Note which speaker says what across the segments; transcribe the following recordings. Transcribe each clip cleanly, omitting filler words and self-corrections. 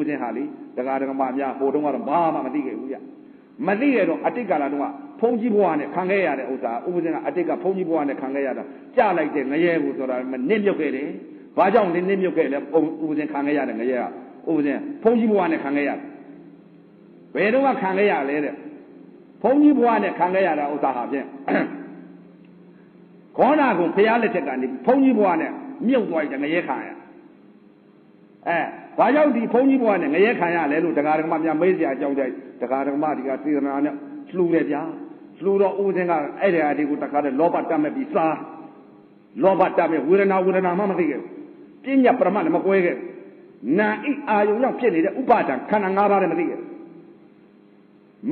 Speaker 1: စဉ်ဟာလေတရားဓမ္မများဟိုတုန်းကတော့ဘာမှမသိခဲ့ဘူးဗျမသိရတော့အတိတ်ကာလတုန်းကဖုံးကြီးဘဝနဲ့ခံခဲ့ရတဲ့ဥစ္စာဥပဇင်ကအတိတ်ကဖုံးကြီးဘဝနဲ့ခံခဲ့ရတာကြလိုက်တဲ့ငရဲကိုဆိုတာနစ်မြုပ်ခဲ့တယ်ဘာကြောင့်နစ်မြုပ်ခဲ့လဲဥပဇင်ခံခဲ့ရတဲ့ငရဲကဥပဇင်ဖုံးကြီးဘဝနဲ့ခံခဲ့ရတယ်ဘယ်တော့မှခံခဲ့ရလဲတဲ့ဖုံးကြီးဘဝနဲ့ခံခဲ့ရတာဥစ္စာဟာဖြင့်ခေါနာကုံဖျားလက်ချက်ကနေဖုံးကြီးဘဝနဲ့မြုပ်သွားတဲ့ငရဲခံရဘာကြောင့်ဒီဖုံးကြီးဘဝနဲ့ငရဲခံရလဲလို့တရားဓမ္မများမေးစရာအကြောင်းကြိုက်တရားဓမ္မဒီကစေတနာနဲ့လှူတယ်ဗျာလှူတော့ဥစဉ်ကအဲ့ဒီအရာတွေကိုတခါတည်းလောဘတတ်မဲ့ပြီးစားလောဘတတ်မဲ့ဝေဒနာမှမသိခဲ့ဘူးပညာပရမတ်လည်းမကွဲခဲ့နာဣအာယုံကြောင့်ဖြစ်နေတဲ့ဥပါဒံခန္ဓာ၅ပါးလည်းမသိခဲ့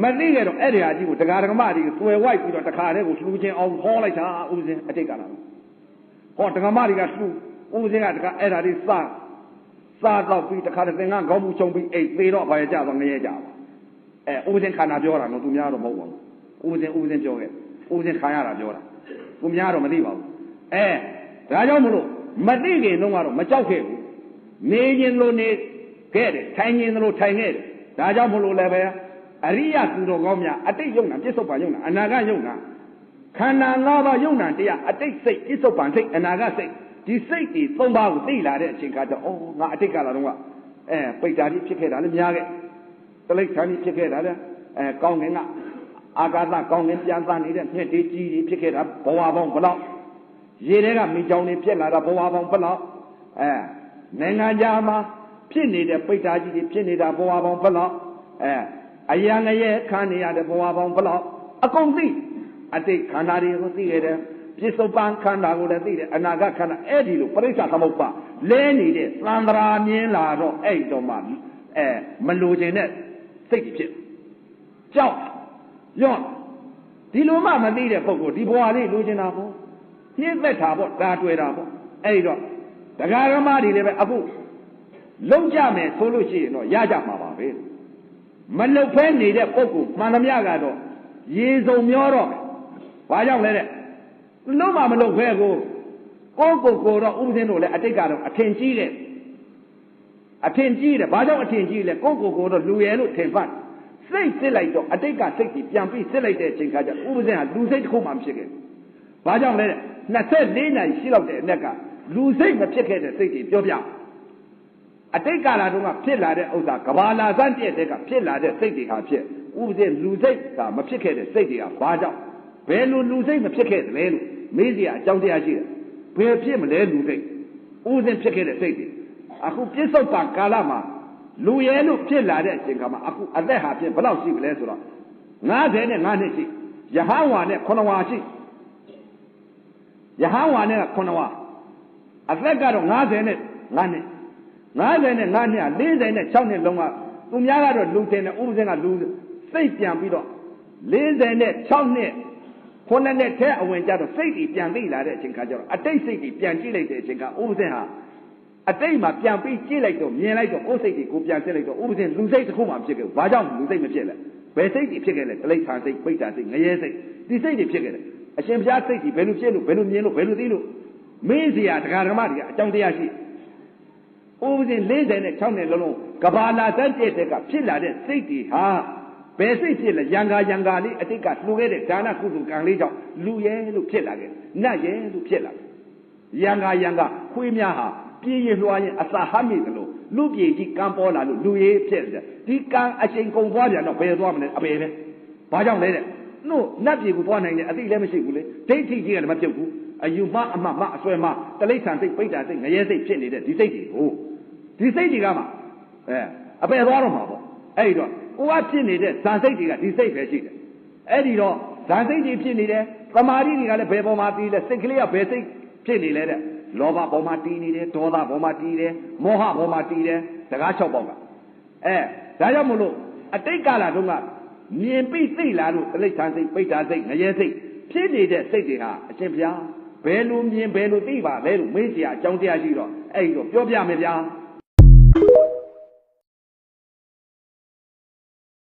Speaker 1: မသိခဲ့တော့အဲ့ဒီအရာကြီးကိုတရားဓမ္မတွေသွယ်ဝိုက်ပြီးတော့တခါတည်းကိုလှူခြင်းအောင်ဟောလိုက်တာဥစဉ်အတိတ်ကလာဟောတရားဓမ္မတွေကလှူဥစဉ်ကတခါအဲ့ဒါတွေစားတော့ပြီးတခါတည်းသင်္ကန်းခေါင်းမှုချုံပြီးအိတ်သေးတော့ဘာရကြတော့ငရဲကြပါဥစဉ်ခန္ဓာပြောတာနော်သူများတော့မဟုတ်ပါဘူးဥစဉ်ပြောခဲ့ဥစဉ်ခံရတာပြောတာသူများတော့မသိပါဘူးဒါကြောင့်မလို့မသိခင်တုန်းကတော့မကြောက်ခဲ့ဘူးနေခြင်းလို့နေခဲ့တယ်ထိုင်ခြင်းလို့ထိုင်ခဲ့တယ်ဒါကြောင့်မလို့လည်းပဲအရိယသူတော်ကောင်းများအတိတ်ယုံနာပြစ္ဆုတ်ပန်ယုံနာအနာဂတ်ယုံနာခန္ဓာ၅ပါးယုံနာတရားအတိတ်စိတ်ပြစ္ဆုတ်ပန်စိတ်အနာဂတ်စိတ်ဒီစိတ်ဒီ၃ပါးကိုသိလာတဲ့အချိန်ခါကျတော့ငါအတိတ်ကလာတော့ကပိတ္တာကြီးဖြစ်ခဲ့တာလည်းများခဲ့တလိ္ဆာကြီးဖြစ်ခဲ့တာလည်းကောင်းငင်ကအာကာသကောင်းငင်ပြန်သနေတဲ့မြက်တေးကြီးဖြစ်ခဲ့တာဘဝပေါင်းဘလောက်ရေထဲကမိချောင်းတွေဖြစ်လာတာဘဝပေါင်းဘလောက်နိုင်ငံခြားမှာဖြစ်နေတဲ့ပိတ္တာကြီးတွေဖြစ်နေတာဘဝပေါင်းဘလောက်အယံငရဲခံနေရတဲ့ဘဝပေါင်းဘလောက်အကုန်သိအတိတ်ခန္ဓာတွေကိုသိရတယ်ပြစ္ဆုတ်ပန်ခန္ဓာကိုလည်းသိတယ်အနာဂတ်ခန္ဓာအဲ့ဒီလိုပရိစ္ဆသမုပ္ပါလဲနေတဲ့သံဃာမြင်လာတော့အဲ့တော့မှမလိုချင်တဲ့စိတ်ဖြစ်ကြောက်ရော့ဒီလိုမှမသိတဲ့ပုဂ္ဂိုလ်ဒီဘဝလေးလိုချင်တာပေါ့ညှင်းသက်တာပေါ့ဒါတွေ့တာပေါ့အဲ့တော့တရားဓမ္မတွေလည်းပဲအခုလုံးကြမယ်ဆိုလို့ရှိရင်တော့ရကြမှာပါပဲမလုတ်ဖဲနေတဲ့ပုဂ္ဂိုလ်မှန်သမျှကတော့ရေစုံမျောတော့ဘာကြောင့်လဲတဲ့လုံးမလုတ်ဖဲကိုတော့ဥပဇင်းတို့လည်းအတိတ်ကတော့အထင်ကြီးတယ်ဘာကြောင့်အထင်ကြီးလဲကိုတော့လူရဲလို့ထင်ဖတ်စိတ်စစ်လိုက်တော့အတိတ်ကစိတ်ကြီးပြန်ပြီးစစ်လိုက်တဲ့အချိန်ခါကျဥပဇင်းဟာလူစိတ်တစ်ခုမှမဖြစ်ခဲ့ဘာကြောင့်လဲတဲ့24နိုင်ရှိလောက်တဲ့အနက်ကလူစိတ်မဖြစ်ခဲ့တဲ့စိတ်ကြီးပြောပြအတိတ်ကာလတုန်းကဖြစ်လာတဲ့ဥစ္စာကဘာလာစမ်းတဲ့ကဖြစ်လာတဲ့စိတ်တွေဟာဖြစ်ဥပဇင်းလူစိတ်ကမဖြစ်ခဲ့တဲ့စိတ်တွေကဘာကြောင့်ဘယ်လိုလူစိတ်မဖြစ်ခဲ့တယ်လဲလို့မေးစရာအကြောင်းတရားရှိတယ်ဘယ်ဖြစ်မလဲလူစိတ်ဥပဇင်းဖြစ်ခဲ့တဲ့စိတ်တွေအခုပြစ္ဆုတ်ပန်ကာလမှာလူရဲလို့ဖြစ်လာတဲ့အချိန်ခါမှာအခုအသက်ဟာဖြစ်ဘယ်လောက်ရှိမလဲဆိုတော့55နှစ်ရှိယဟန်ဝါနဲ့9ဝါရှိယဟန်ဝါနဲ့9ဝါအသက်ကတော့55နှစ်55နှစ်က46နှစ်လုံးကသူများကတော့လူတင်တယ်ဥပဇင်းကလူစိတ်ပြန်ပြီးတော့46နှစ်ခုနှစ်ထဲအဝင်ကြတော့စိတ်ကြီးပြန်သိလာတဲ့အချိန်ခါကျတော့အတိတ်စိတ်ကြီးပြန်ကြည့်လိုက်တဲ့အချိန်ကဥပဇင်းဟာအတိတ်မှာပြန်ပြီးကြည့်လိုက်တော့မြင်လိုက်တော့ကိုယ်စိတ်ကိုပြန်စစ်လိုက်တော့ဥပဇင်းလူစိတ်တစ်ခုမှဖြစ်ခဲ့ဘူး။ဘာကြောင့်လူစိတ်မဖြစ်လဲ။ဘယ်စိတ်ကြီးဖြစ်ခဲ့လဲ။တိရစ္ဆာန်စိတ်၊ပိဋ္ဌာစိတ်၊ငရဲစိတ်ဒီစိတ်တွေဖြစ်ခဲ့တယ်။အရှင်ဘုရားစိတ်ကြီးဘယ်လိုဖြစ်လို့ဘယ်လိုမြင်လို့ဘယ်လိုသိလို့မင်းစရာတရားဓမ္မတွေကအကြောင်းတရားရှိ။ဥပဇင်း46နှစ်လုံးကဘာလာစမ်းတဲ့ကဖြစ်လာတဲ့စိတ်တွေဟာဘယ်စိတ်ဖြစ်လဲ။ယံကာလေးအတိတ်ကလှူခဲ့တဲ့ဒါနကုသိုလ်ကံလေးကြောင့်လူရဲလို့ဖြစ်လာခဲ့။နတ်ရဲလို့ဖြစ်လာခဲ့။ယံကာခွေးများဟာပြည့်ရလွှားရင်အစာဟမိသလိုလူပြေကြီးကံပေါ်လာလို့လူရေးဖြစ်တယ်ဒီကံအချိန်ကုန်သွားပြန်တော့ဘယ်သွားမလဲအပေပဲဘာကြောင့်လဲတဲ့နို့နတ်ပြေကိုသွားနိုင်တယ်အသိလည်းမရှိဘူးလေဒိဋ္ဌိကြီးကလည်းမပြုတ်ဘူးအယူမအမှမအစွဲမတလိ္ဆန်စိတ်ပိဋ္ဌာစိတ်ငရဲစိတ်ဖြစ်နေတဲ့ဒီစိတ်တွေကိုဒီစိတ်တွေကမှအပေသွားတော့မှာပေါ့အဲ့ဒီတော့ကိုကဖြစ်နေတဲ့ဇာစိတ်တွေကဒီစိတ်ပဲရှိတယ်အဲ့ဒီတော့ဇာစိတ်တွေဖြစ်နေတယ်သမာဓိတွေကလည်းဘယ်ပေါ်မှာတည်လဲစိတ်ကလေးကဘယ်စိတ်ဖြစ်နေလဲတဲ့လောဘပေါ်မှာတည်နေတယ်ဒေါသပေါ်မှာတည်တယ်မောဟပေါ်မှာတည်တယ်စကား6ပေါက်ကဒါကြောင့်မလို့အတိတ်ကာလတုန်းကမြင်ပြီးသိလာလို့တိရစ္ဆာန်စိတ်ပိဋ္ဌာစိတ်ငရဲစိတ်ဖြစ်နေတဲ့စိတ်တွေဟာအရှင်ဘုရားဘယ်လိုမြင်ဘယ်လိုသိပါလဲလို့မေးစရာအကြောင်းတရားရှိတော့အဲ့ဒီတော့ပြောပြမယ်ဗျာ